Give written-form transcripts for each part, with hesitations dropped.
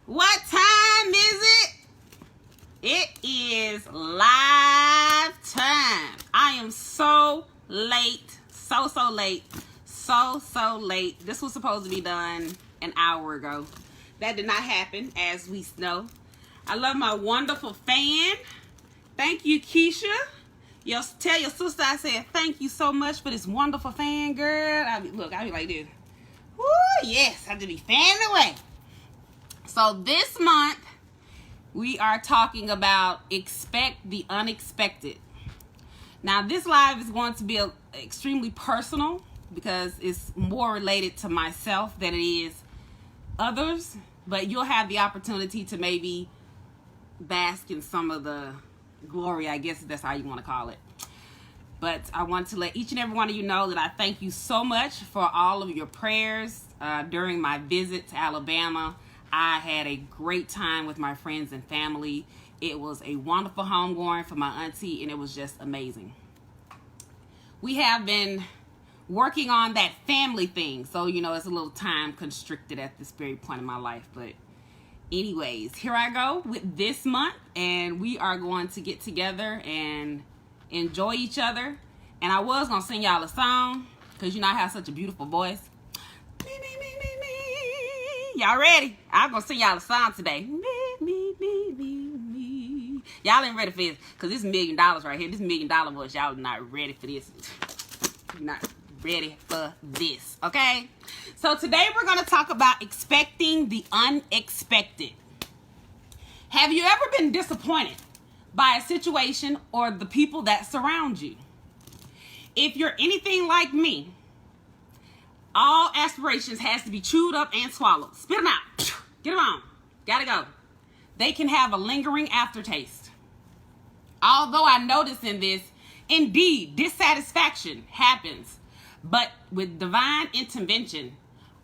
What time is it? It is live time. I am so late. So late. So late. This was supposed to be done an hour ago. That did not happen, as we know. I love my wonderful fan. Thank you, Keisha. Tell your sister I said thank you so much for this wonderful fan, girl. I'll be like this. Woo, yes, I just be fanning away. So this month, we are talking about expect the unexpected. Now, this live is going to be extremely personal because it's more related to myself than it is others. But you'll have the opportunity to maybe bask in some of the glory, I guess that's how you want to call it. But I want to let each and every one of you know that I thank you so much for all of your prayers during my visit to Alabama. I had a great time with my friends and family. It was a wonderful homegoing for my auntie, and it was just amazing. We have been working on that family thing, so it's a little time constricted at this very point in my life. But anyways, here I go with this month, and we are going to get together and enjoy each other. And I was going to sing y'all a song, because I have such a beautiful voice. Y'all ready? I'm going to sing y'all a song today. Me. Y'all ain't ready for this, because this is $1 million right here. This $1 million voice. Y'all are not ready for this. You're not ready for this, okay? So today we're going to talk about expecting the unexpected. Have you ever been disappointed by a situation or the people that surround you? If you're anything like me, all aspirations has to be chewed up and swallowed. Spit them out. Get them on. Gotta go. They can have a lingering aftertaste. Although I notice in this, indeed, dissatisfaction happens, but with divine intervention,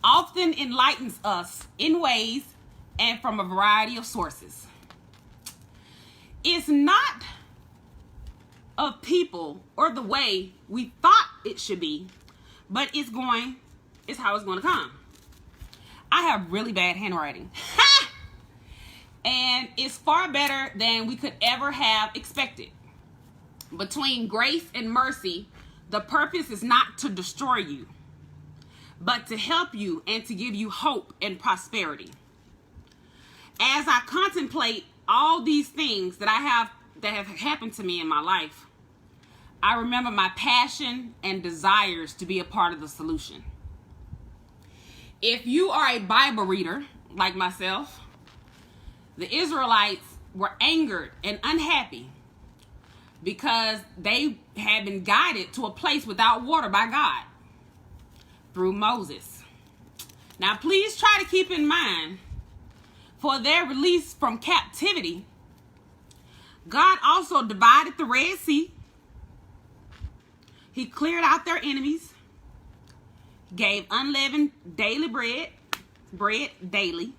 often enlightens us in ways and from a variety of sources. It's not of people or the way we thought it should be, but it's how it's going to come. I have really bad handwriting. And it's far better than we could ever have expected. Between grace and mercy, the purpose is not to destroy you, but to help you and to give you hope and prosperity. As I contemplate all these things that have happened to me in my life, I remember my passion and desires to be a part of the solution. If you are a Bible reader like myself, the Israelites were angered and unhappy because they had been guided to a place without water by God through Moses. Now, please try to keep in mind, for their release from captivity, God also divided the Red Sea. He cleared out their enemies, gave unleavened daily bread daily.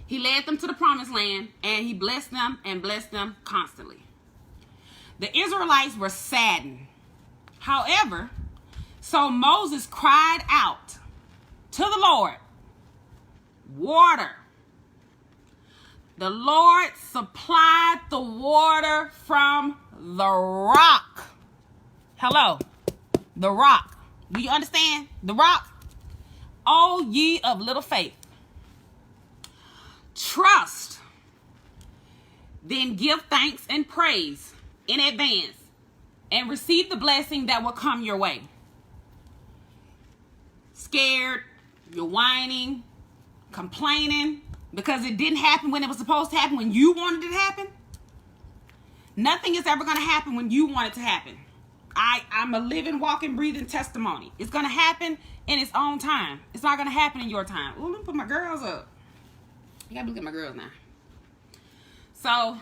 He led them to the promised land, and he blessed them constantly. The Israelites were saddened. However, so Moses cried out to the Lord, water. The Lord supplied the water from the rock. Hello, the rock. Do you understand? The rock. O ye of little faith. Trust. Then give thanks and praise in advance and receive the blessing that will come your way. Scared, you're whining, complaining because it didn't happen when it was supposed to happen, when you wanted it to happen. Nothing is ever going to happen when you want it to happen. I'm a living, walking, breathing testimony. It's going to happen in its own time. It's not going to happen in your time. Ooh, let me put my girls up. You got to look at my girls now. So,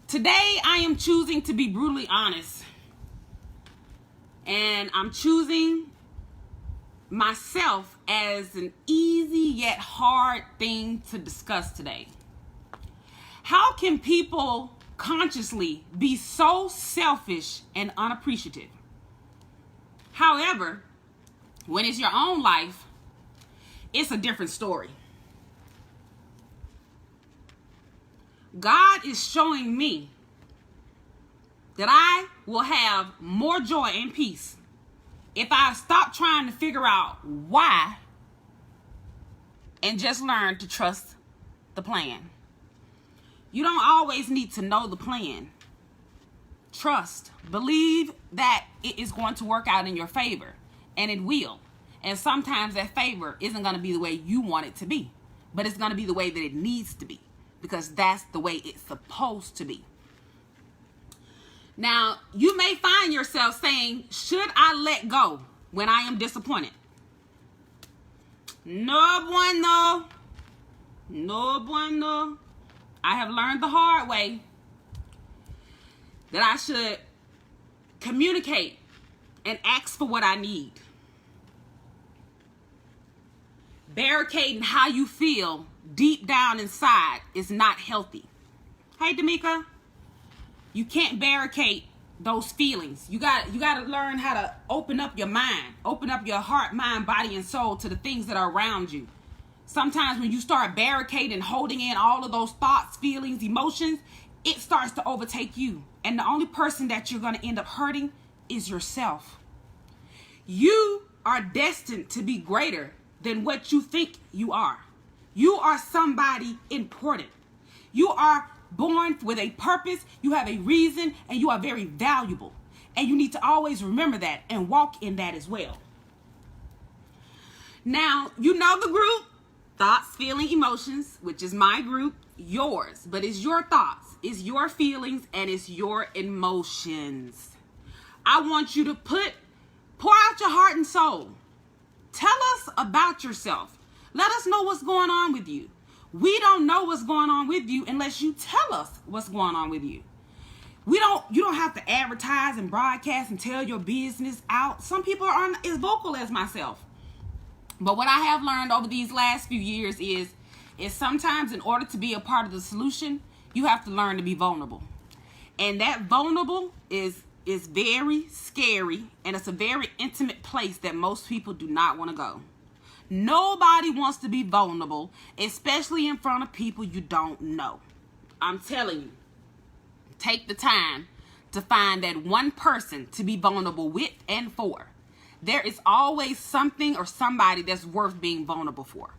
today I am choosing to be brutally honest. And I'm choosing myself as an easy yet hard thing to discuss today. How can people consciously be so selfish and unappreciative? However, when it's your own life, it's a different story. God is showing me that I will have more joy and peace if I stop trying to figure out why and just learn to trust the plan. You don't always need to know the plan. Trust. Believe that it is going to work out in your favor, and it will. And sometimes that favor isn't going to be the way you want it to be, but it's going to be the way that it needs to be, because that's the way it's supposed to be. Now, you may find yourself saying, should I let go when I am disappointed? No bueno. No bueno. I have learned the hard way that I should communicate and ask for what I need. Barricading how you feel deep down inside is not healthy. Hey, D'Amica, you can't barricade those feelings. You got to learn how to open up your mind, open up your heart, mind, body, and soul to the things that are around you. Sometimes when you start barricading, holding in all of those thoughts, feelings, emotions, it starts to overtake you. And the only person that you're going to end up hurting is yourself. You are destined to be greater than what you think you are. You are somebody important. You are born with a purpose, you have a reason, and you are very valuable. And you need to always remember that and walk in that as well. Now, you know the group, Thoughts, Feeling, Emotions, which is my group, yours. But it's your thoughts, it's your feelings, and it's your emotions. I want you to pour out your heart and soul. Tell us about yourself. Let us know what's going on with you. We don't know what's going on with you unless you tell us what's going on with you. You don't have to advertise and broadcast and tell your business out. Some people aren't as vocal as myself. But what I have learned over these last few years is sometimes in order to be a part of the solution, you have to learn to be vulnerable. And that vulnerable is very scary, and it's a very intimate place that most people do not want to go. Nobody wants to be vulnerable, especially in front of people you don't know. I'm telling you, take the time to find that one person to be vulnerable with and for. There is always something or somebody that's worth being vulnerable for.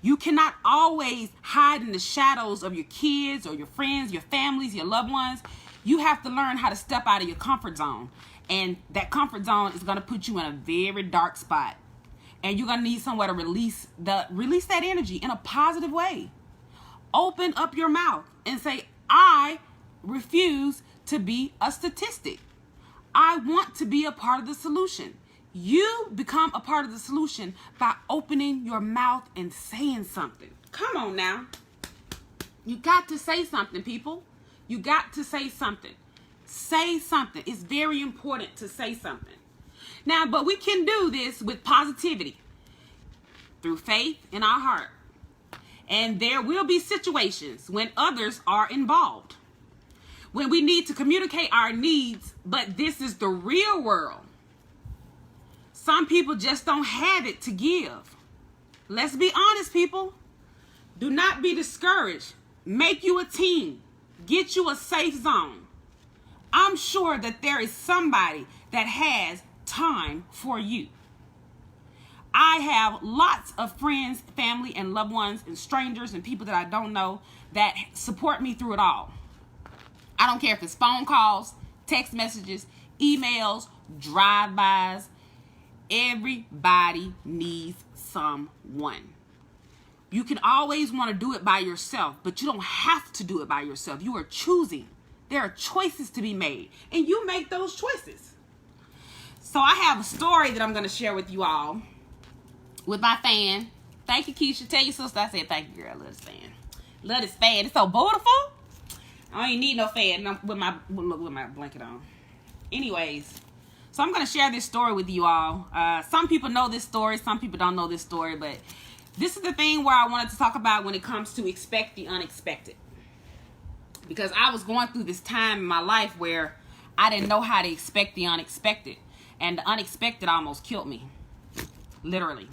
You cannot always hide in the shadows of your kids or your friends, your families, your loved ones. You have to learn how to step out of your comfort zone. And that comfort zone is going to put you in a very dark spot. And you're going to need somewhere to release that energy in a positive way. Open up your mouth and say, I refuse to be a statistic. I want to be a part of the solution. You become a part of the solution by opening your mouth and saying something. Come on now. You got to say something, people. You got to say something. Say something. It's very important to say something. Now, but we can do this with positivity through faith in our heart. And there will be situations when others are involved, when we need to communicate our needs, but this is the real world. Some people just don't have it to give. Let's be honest, people. Do not be discouraged. Make you a team. Get you a safe zone. I'm sure that there is somebody that has time for you. I have lots of friends, family, and loved ones, and strangers, and people that I don't know that support me through it all. I don't care if it's phone calls, text messages, emails, drive-bys. Everybody needs someone. You can always want to do it by yourself, but you don't have to do it by yourself. You are choosing. There are choices to be made, and you make those choices. So I have a story that I'm going to share with you all, with my fan. Thank you, Keisha. Tell your sister I said thank you, girl. Love this fan. Love this fan. It's so beautiful. I don't even need no fan with my blanket on. Anyways, so I'm going to share this story with you all. Some people know this story. Some people don't know this story, but this is the thing where I wanted to talk about when it comes to expect the unexpected. Because I was going through this time in my life where I didn't know how to expect the unexpected. And the unexpected almost killed me. Literally.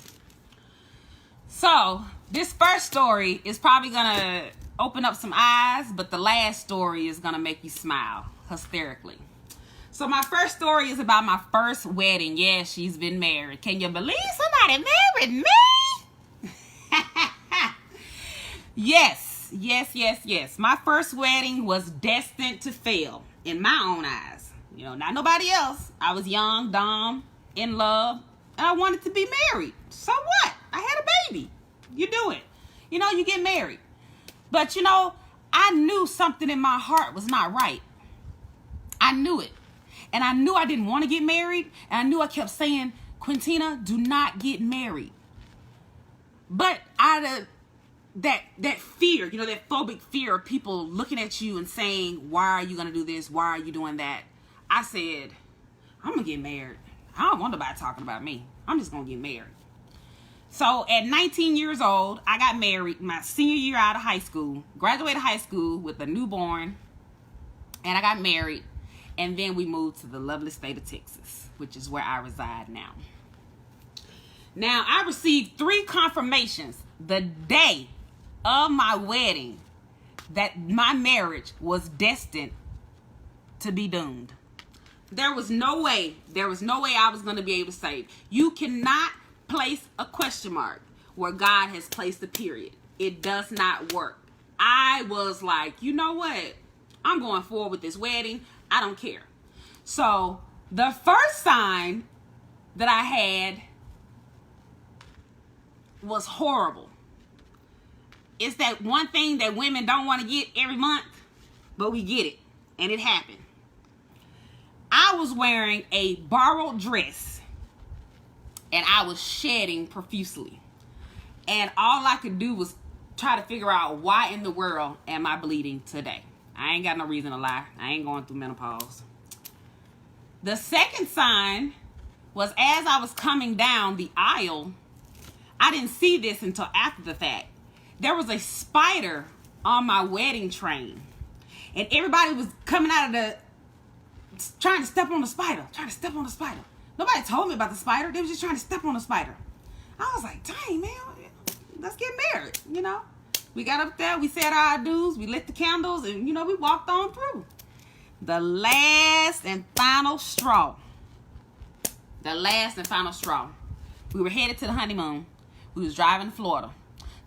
So, this first story is probably going to open up some eyes, but the last story is going to make you smile hysterically. So my first story is about my first wedding. Yeah, she's been married. Can you believe somebody married me? Yes, yes, yes, yes. My first wedding was destined to fail in my own eyes. You know, not nobody else. I was young, dumb, in love, and I wanted to be married. So what? I had a baby. You do it. You know, you get married. But, you know, I knew something in my heart was not right. I knew it. And I knew I didn't want to get married. And I knew I kept saying, Quintina, do not get married. But out of that fear, you know, that phobic fear of people looking at you and saying, why are you going to do this? Why are you doing that? I said, I'm going to get married. I don't want nobody talking about me. I'm just going to get married. So at 19 years old, I got married my senior year out of high school, graduated high school with a newborn, and I got married. And then we moved to the lovely state of Texas, which is where I reside now. Now, I received 3 confirmations the day of my wedding that my marriage was destined to be doomed. There was no way I was going to be able to say, you cannot place a question mark where God has placed a period. It does not work. I was like, you know what? I'm going forward with this wedding. I don't care. So the first sign that I had was horrible. It's that one thing that women don't want to get every month, but we get it. And it happened. I was wearing a borrowed dress and I was shedding profusely. And all I could do was try to figure out, why in the world am I bleeding today? I ain't got no reason to lie. I ain't going through menopause. The second sign was, as I was coming down the aisle, I didn't see this until after the fact. There was a spider on my wedding train. And everybody was coming out of trying to step on the spider. Nobody told me about the spider. They was just trying to step on the spider. I was like, dang, man, let's get married, you know. We got up there, we said our dues, we lit the candles, and, you know, we walked on through. The last and final straw. We were headed to the honeymoon. We was driving to Florida.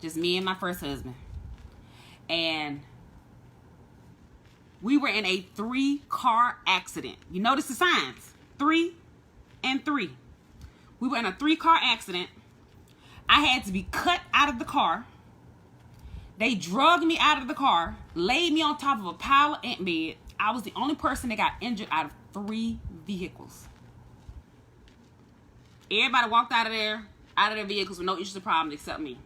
Just me and my first husband. And we were in a 3-car accident. You notice the signs. 3 and 3. We were in a 3-car accident. I had to be cut out of the car. They drugged me out of the car, laid me on top of a pile of ant bed. I was the only person that got injured out of 3 vehicles. Everybody walked out of their vehicles with no issues or problems except me.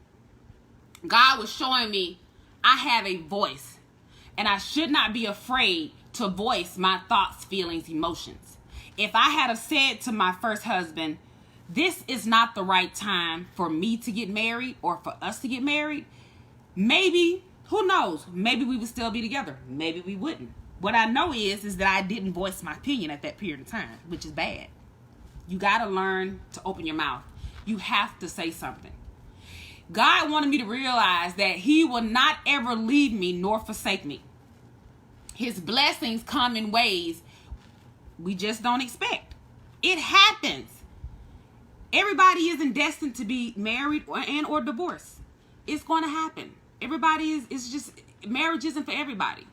God was showing me I have a voice, and I should not be afraid to voice my thoughts, feelings, emotions. If I had have said to my first husband, this is not the right time for me to get married or for us to get married, maybe, who knows, maybe we would still be together. Maybe we wouldn't. What I know is that I didn't voice my opinion at that period of time, which is bad. You got to learn to open your mouth. You have to say something. God wanted me to realize that he will not ever leave me nor forsake me. His blessings come in ways we just don't expect. It happens. Everybody isn't destined to be married or divorced. It's going to happen. Everybody is just, marriage isn't for everybody.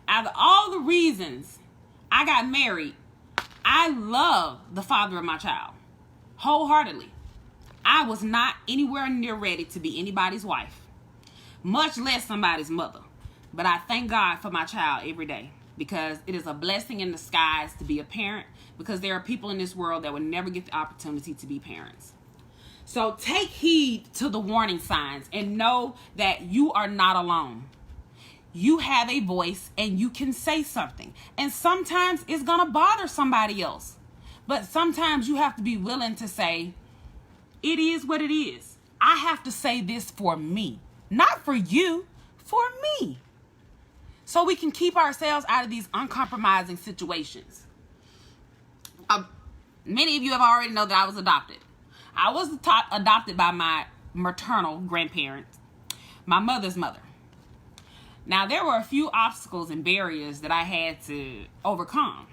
Out of all the reasons I got married, I love the father of my child wholeheartedly. I was not anywhere near ready to be anybody's wife, much less somebody's mother. But I thank God for my child every day, because it is a blessing in disguise to be a parent, because there are people in this world that will never get the opportunity to be parents. So take heed to the warning signs and know that you are not alone. You have a voice and you can say something. And sometimes it's going to bother somebody else. But sometimes you have to be willing to say, it is what it is. I have to say this for me, not for you, for me. So we can keep ourselves out of these uncompromising situations. Many of you have already know that I was adopted. I was adopted by my maternal grandparents, my mother's mother. Now, there were a few obstacles and barriers that I had to overcome,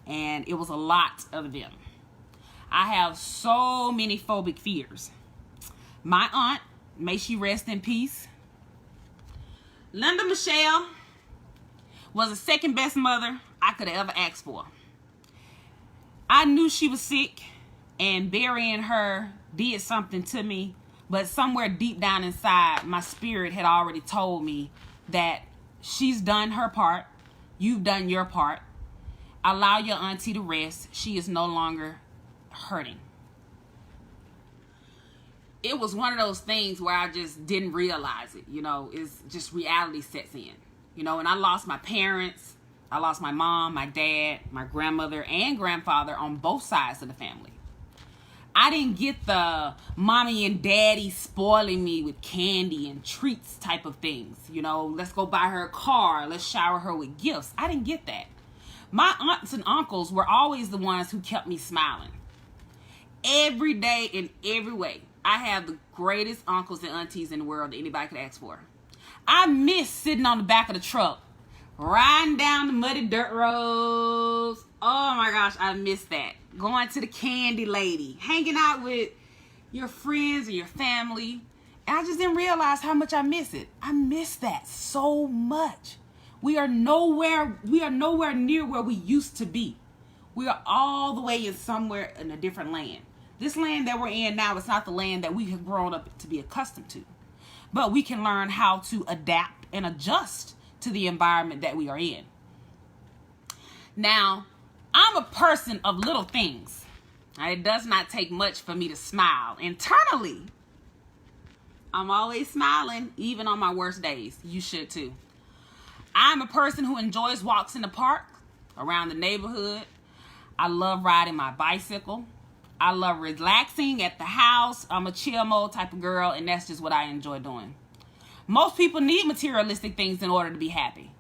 and it was a lot of them. I have so many phobic fears. My aunt, may she rest in peace, Linda Michelle, was the second best mother I could have ever asked for. I knew she was sick, and burying her did something to me, but somewhere deep down inside, my spirit had already told me that she's done her part, you've done your part. Allow your auntie to rest. She is no longer hurting. It was one of those things where I just didn't realize it. It's just reality sets in. And I lost my parents. I lost my mom, my dad, my grandmother, and grandfather on both sides of the family. I didn't get the mommy and daddy spoiling me with candy and treats type of things. Let's go buy her a car. Let's shower her with gifts. I didn't get that. My aunts and uncles were always the ones who kept me smiling. Every day in every way. I have the greatest uncles and aunties in the world that anybody could ask for. I miss sitting on the back of the truck, riding down the muddy dirt roads. Oh my gosh, I miss that. Going to the candy lady, hanging out with your friends or your family. And I just didn't realize how much I miss it. I miss that so much. We are nowhere near where we used to be. We are all the way in somewhere in a different land. This land that we're in now is not the land that we have grown up to be accustomed to. But we can learn how to adapt and adjust to the environment that we are in. Now, I'm a person of little things. It does not take much for me to smile. Internally, I'm always smiling, even on my worst days. You should too. I'm a person who enjoys walks in the park, around the neighborhood. I love riding my bicycle. I love relaxing at the house. I'm a chill mode type of girl, and that's just what I enjoy doing. Most people need materialistic things in order to be happy.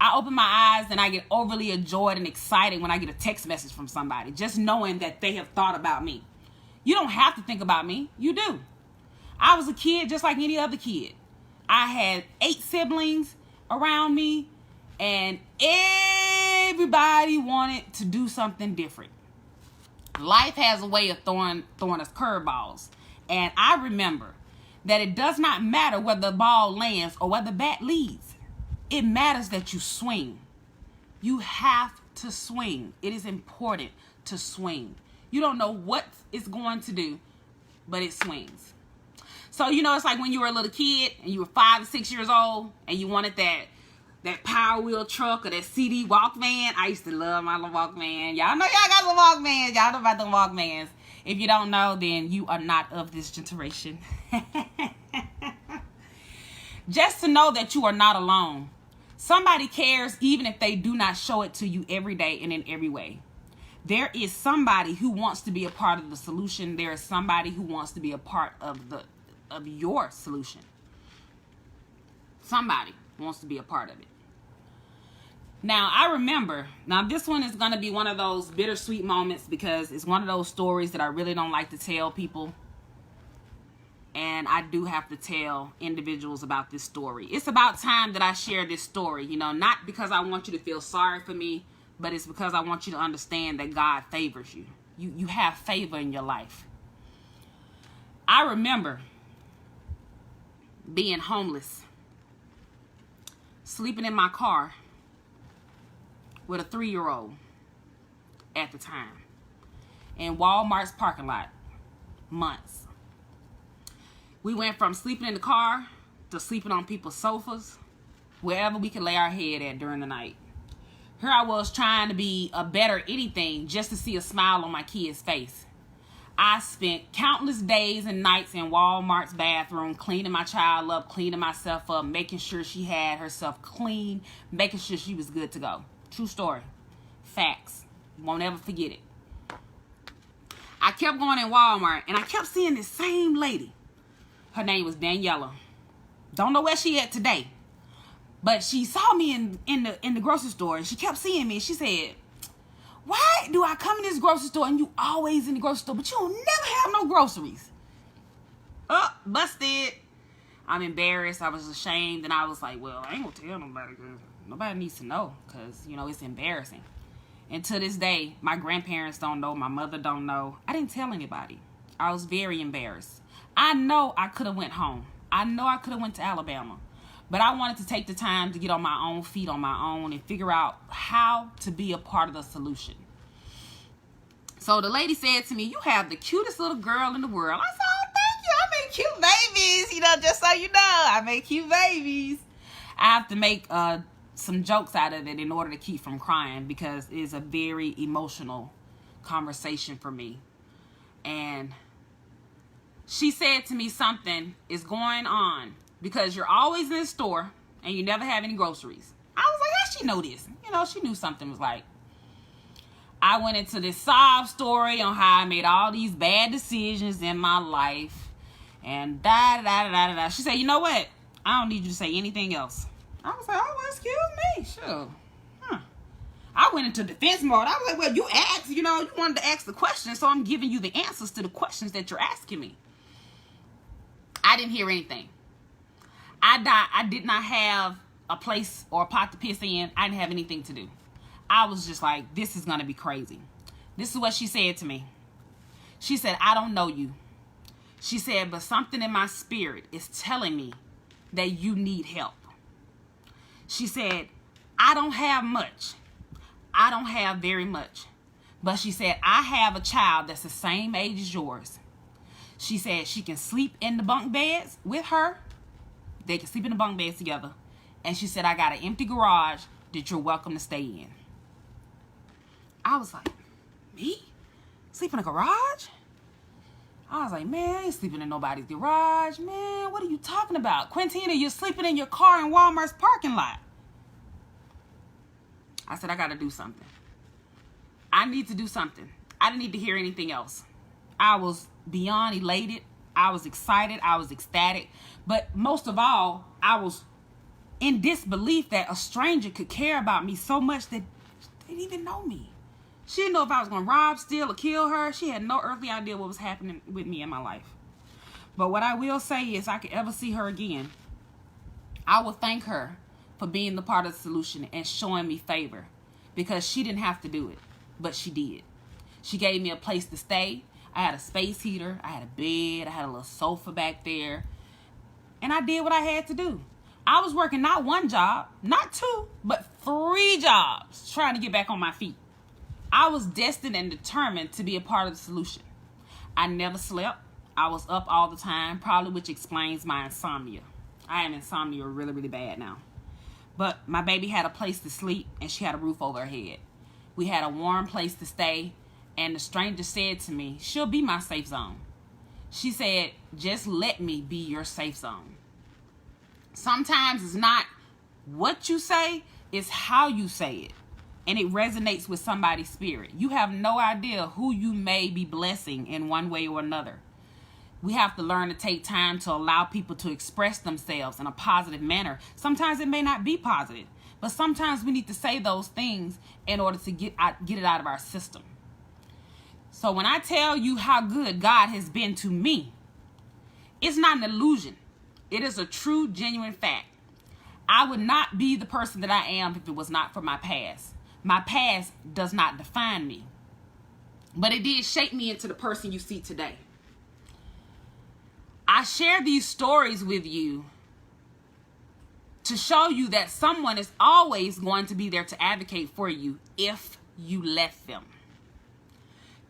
I open my eyes and I get overly enjoyed and excited when I get a text message from somebody, just knowing that they have thought about me. You don't have to think about me. You do. I was a kid just like any other kid. I had 8 siblings around me, and everybody wanted to do something different. Life has a way of throwing us curveballs. And I remember that it does not matter whether the ball lands or whether the bat leads. It matters that you swing. You have to swing. It is important to swing. You don't know what it's going to do, but it swings. So, it's like when you were a little kid and you were 5 or 6 years old and you wanted that Power Wheel truck or that CD Walkman. I used to love my little Walkman. Y'all know y'all got little Walkmans. Y'all know about the Walkmans. If you don't know, then you are not of this generation. Just to know that you are not alone. Somebody cares even if they do not show it to you every day and in every way. There is somebody who wants to be a part of the solution. There is somebody who wants to be a part of your solution. Somebody wants to be a part of it. Now, I remember, this one is going to be one of those bittersweet moments because it's one of those stories that I really don't like to tell people. And I do have to tell individuals about this story. It's about time that I share this story, not because I want you to feel sorry for me, but it's because I want you to understand that God favors you. You have favor in your life. I remember being homeless, sleeping in my car with a 3-year-old at the time in Walmart's parking lot, months. We went from sleeping in the car to sleeping on people's sofas, wherever we could lay our head at during the night. Here I was trying to be a better anything just to see a smile on my kid's face. I spent countless days and nights in Walmart's bathroom, cleaning my child up, cleaning myself up, making sure she had herself clean, making sure she was good to go. True story. Facts. Won't ever forget it. I kept going in Walmart, and I kept seeing this same lady. Her name was Daniela. Don't know where she at today. But she saw me in the grocery store, and she kept seeing me, and she said, "Why do I come in this grocery store and you always in the grocery store, but you don't never have no groceries?" Oh, busted. I'm embarrassed. I was ashamed. And I was like, well, I ain't gonna tell nobody because nobody needs to know because, you know, it's embarrassing. And to this day, my grandparents don't know. My mother don't know. I didn't tell anybody. I was very embarrassed. I know I could have went home. I know I could have went to Alabama. But I wanted to take the time to get on my own feet on my own and figure out how to be a part of the solution. So the lady said to me, you have the cutest little girl in the world. I said, oh, thank you. I make cute babies. You know, just so you know, I make cute babies. I have to make some jokes out of it in order to keep from crying because it is a very emotional conversation for me. And she said to me, something is going on because you're always in the store and you never have any groceries. I was like, how she know this? You know, she knew something was like. I went into this sob story on how I made all these bad decisions in my life. And da-da-da-da-da-da. She said, you know what? I don't need you to say anything else. I was like, oh, well, excuse me. Sure. I went into defense mode. I was like, well, you asked, you know, you wanted to ask the question, so I'm giving you the answers to the questions that you're asking me. I didn't hear anything. I did not have a place or a pot to piss in. I didn't have anything to do. I was just like, this is going to be crazy. This is what she said to me. She said, I don't know you. She said, but something in my spirit is telling me that you need help. She said, I don't have much. I don't have very much. But she said, I have a child that's the same age as yours. She said she can sleep in the bunk beds with her. They can sleep in the bunk beds together. And she said, I got an empty garage that you're welcome to stay in. I was like, me? Sleep in a garage? I was like, man, I ain't sleeping in nobody's garage. Man, what are you talking about? Quintina, you're sleeping in your car in Walmart's parking lot. I said, I got to do something. I need to do something. I didn't need to hear anything else. I was beyond elated. I was excited. I was ecstatic. But most of all, I was in disbelief that a stranger could care about me so much that they didn't even know me. She didn't know if I was going to rob, steal, or kill her. She had no earthly idea what was happening with me in my life. But what I will say is, if I could ever see her again, I will thank her for being the part of the solution and showing me favor. Because she didn't have to do it, but she did. She gave me a place to stay. I had a space heater. I had a bed. I had a little sofa back there. And I did what I had to do. I was working not one job, not two, but 3 jobs trying to get back on my feet. I was destined and determined to be a part of the solution. I never slept. I was up all the time, probably which explains my insomnia. I am insomnia really, really bad now. But my baby had a place to sleep and she had a roof over her head. We had a warm place to stay, and the stranger said to me, she'll be my safe zone. She said, just let me be your safe zone. Sometimes it's not what you say, it's how you say it. And it resonates with somebody's spirit. You have no idea who you may be blessing in one way or another. We have to learn to take time to allow people to express themselves in a positive manner. Sometimes it may not be positive, but sometimes we need to say those things in order to get it out of our system. So when I tell you how good God has been to me, it's not an illusion. It is a true, genuine fact. I would not be the person that I am if it was not for my past. My past does not define me, but it did shape me into the person you see today. I share these stories with you to show you that someone is always going to be there to advocate for you if you let them.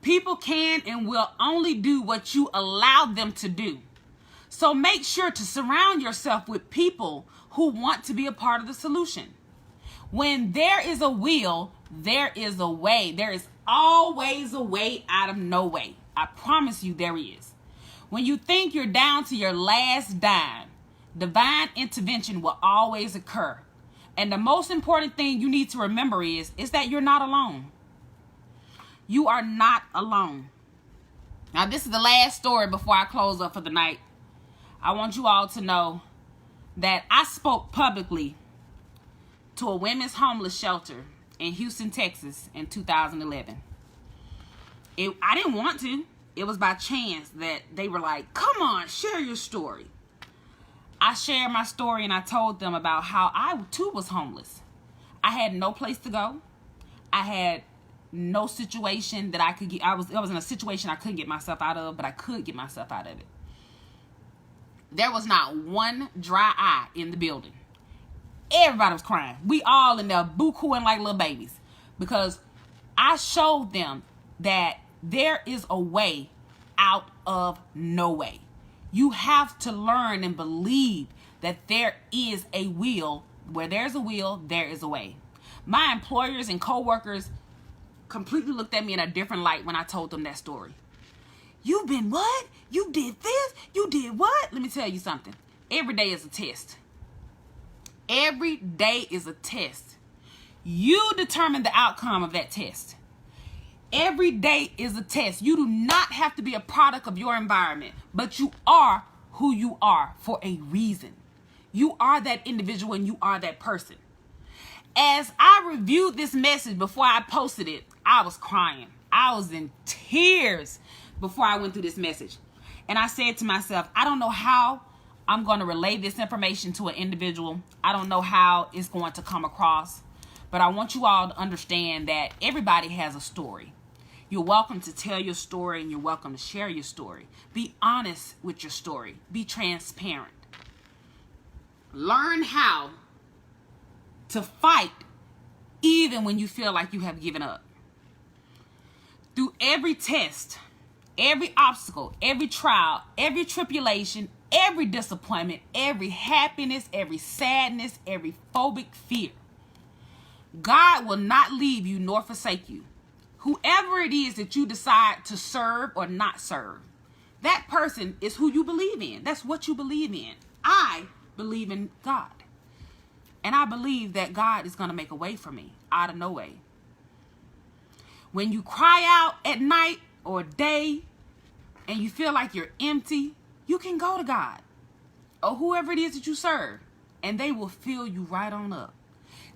People can and will only do what you allow them to do. So make sure to surround yourself with people who want to be a part of the solution. When there is a will, there is a way. There is always a way out of no way. I promise you there is. When you think you're down to your last dime, divine intervention will always occur. And the most important thing you need to remember is that you're not alone. You are not alone. Now, this is the last story before I close up for the night. I want you all to know that I spoke publicly to a women's homeless shelter in Houston, Texas in 2011. I didn't want to. It was by chance that they were like, come on, share your story. I shared my story and I told them about how I too was homeless. I had no place to go. I had no situation that I could get. I was in a situation I couldn't get myself out of, but I could get myself out of it. There was not one dry eye in the building. Everybody was crying. We all in there boo-cooing like little babies, because I showed them that there is a way out of no way. You have to learn and believe that there is a will. Where there's a will, there is a way. My employers and co-workers completely looked at me in a different light when I told them that story. You've been what? You did this? You did what? Let me tell you something. Every day is a test. Every day is a test. You determine the outcome of that test. Every day is a test. You do not have to be a product of your environment, but you are who you are for a reason. You are that individual and you are that person. As I reviewed this message before I posted it, I was crying. I was in tears before I went through this message. And I said to myself, I don't know how I'm going to relay this information to an individual. I don't know how it's going to come across. But I want you all to understand that everybody has a story. You're welcome to tell your story and you're welcome to share your story. Be honest with your story. Be transparent. Learn how to fight even when you feel like you have given up. Through every test, every obstacle, every trial, every tribulation, every disappointment, every happiness, every sadness, every phobic fear, God will not leave you nor forsake you. Whoever it is that you decide to serve or not serve, that person is who you believe in. That's what you believe in. I believe in God. And I believe that God is going to make a way for me out of no way. When you cry out at night or day and you feel like you're empty, you can go to God or whoever it is that you serve, and they will fill you right on up.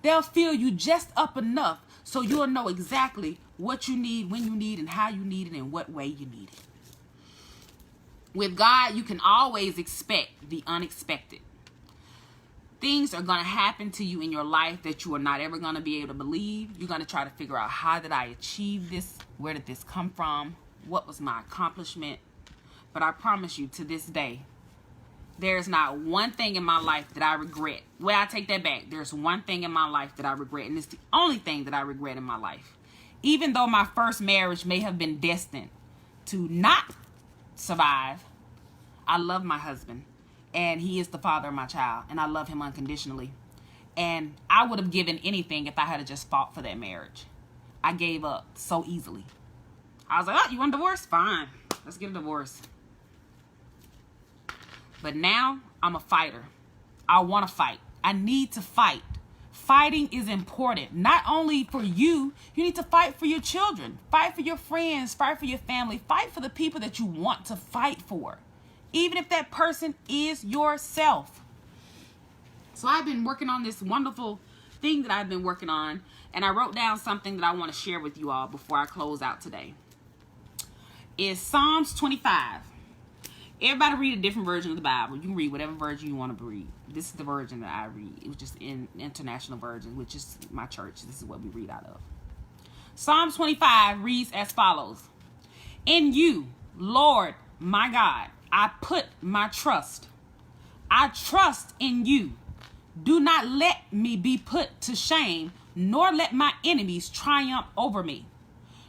They'll fill you just up enough so you'll know exactly what you need, when you need, and how you need it, and what way you need it. With God, you can always expect the unexpected. Things are going to happen to you in your life that you are not ever going to be able to believe. You're going to try to figure out, how did I achieve this? Where did this come from? What was my accomplishment? But I promise you, to this day, there's not one thing in my life that I regret. Well, I take that back. There's one thing in my life that I regret, and it's the only thing that I regret in my life. Even though my first marriage may have been destined to not survive, I love my husband, and he is the father of my child, and I love him unconditionally. And I would have given anything if I had just fought for that marriage. I gave up so easily. I was like, oh, you want a divorce? Fine. Let's get a divorce. But now I'm a fighter. I want to fight. I need to fight. Fighting is important. Not only for you, you need to fight for your children. Fight for your friends. Fight for your family. Fight for the people that you want to fight for. Even if that person is yourself. So I've been working on this wonderful thing that I've been working on. And I wrote down something that I want to share with you all before I close out today. It's Psalms 25. Everybody read a different version of the Bible. You can read whatever version you want to read. This is the version that I read. It was just in International Version, which is my church. This is what we read out of. Psalms 25 reads as follows. In you, Lord, my God, I put my trust. I trust in you. Do not let me be put to shame, nor let my enemies triumph over me.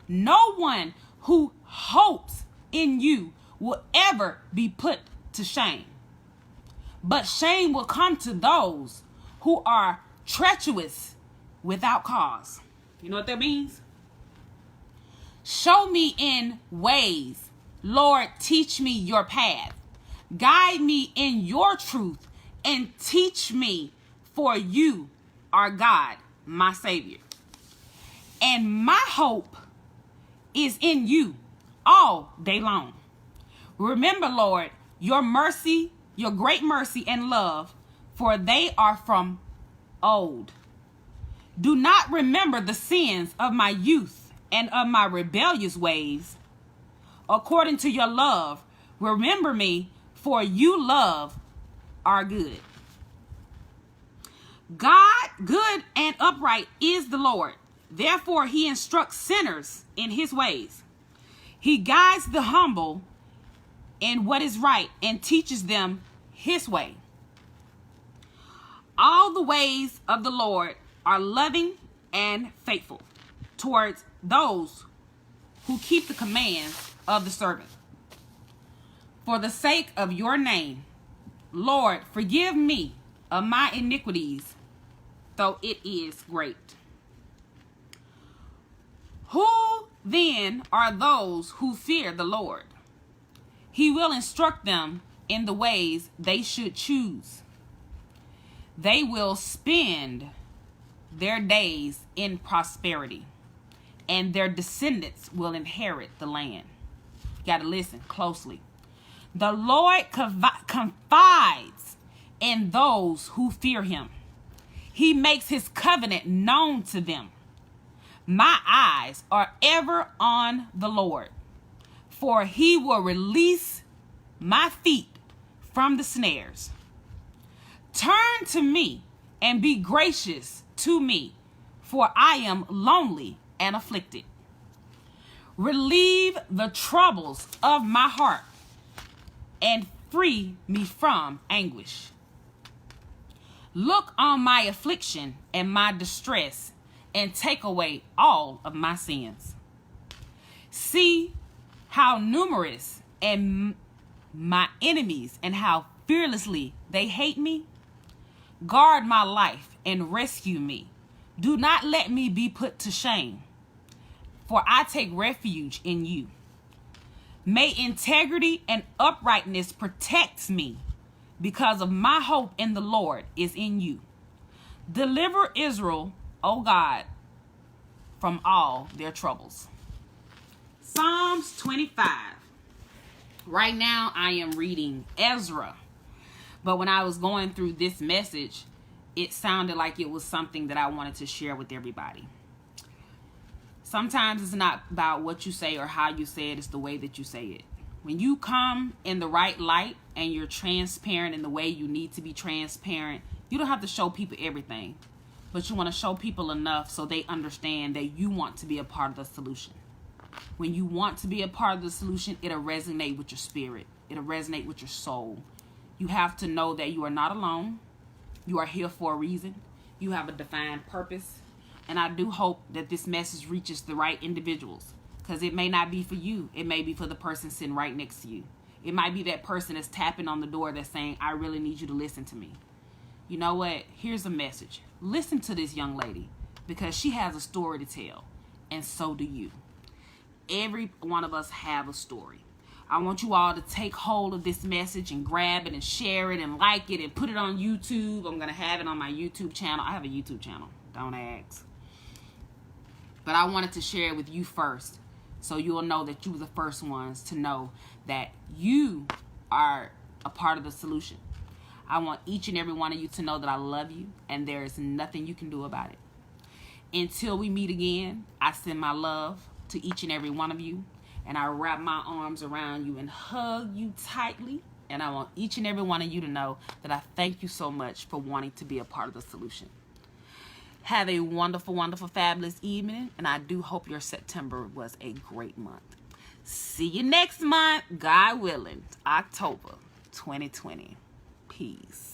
No one who hopes in you will ever be put to shame. But shame will come to those who are treacherous without cause. You know what that means? Show me in ways. Lord, teach me your path. Guide me in your truth and teach me, for you are God, my Savior. And my hope is in you all day long. Remember, Lord, your mercy, your great mercy and love, for they are from old. Do not remember the sins of my youth and of my rebellious ways. According to your love, remember me, for you love are good. God, good and upright is the Lord. Therefore, he instructs sinners in his ways. He guides the humble in what is right and teaches them his way. All the ways of the Lord are loving and faithful towards those who keep the commands of the servant. For the sake of your name, Lord, forgive me of my iniquities, though it is great. Who then are those who fear the Lord? He will instruct them in the ways they should choose. They will spend their days in prosperity, and their descendants will inherit the land. You got to listen closely. The Lord confides in those who fear him. He makes his covenant known to them. My eyes are ever on the Lord, for he will release my feet from the snares. Turn to me and be gracious to me, for I am lonely and afflicted. Relieve the troubles of my heart and free me from anguish. Look on my affliction and my distress and take away all of my sins. See how numerous and my enemies and how fearlessly they hate me. Guard my life and rescue me. Do not let me be put to shame, for I take refuge in you. May integrity and uprightness protect me, because of my hope in the Lord is in you. Deliver Israel, O God, from all their troubles. Psalms 25. Right now I am reading Ezra. But when I was going through this message, it sounded like it was something that I wanted to share with everybody. Sometimes it's not about what you say or how you say it, it's the way that you say it. When you come in the right light and you're transparent in the way you need to be transparent, you don't have to show people everything, but you want to show people enough so they understand that you want to be a part of the solution. When you want to be a part of the solution, it'll resonate with your spirit. It'll resonate with your soul. You have to know that you are not alone. You are here for a reason. You have a defined purpose. And I do hope that this message reaches the right individuals, because it may not be for you. It may be for the person sitting right next to you. It might be that person that's tapping on the door that's saying, I really need you to listen to me. You know what? Here's a message. Listen to this young lady, because she has a story to tell, and so do you. Every one of us have a story. I want you all to take hold of this message and grab it and share it and like it and put it on YouTube. I'm going to have it on my YouTube channel. I have a YouTube channel. Don't ask. But I wanted to share it with you first, so you'll know that you were the first ones to know that you are a part of the solution. I want each and every one of you to know that I love you and there is nothing you can do about it. Until we meet again, I send my love to each and every one of you. And I wrap my arms around you and hug you tightly. And I want each and every one of you to know that I thank you so much for wanting to be a part of the solution. Have a wonderful, wonderful, fabulous evening. And I do hope your September was a great month. See you next month, God willing, October 2020. Peace.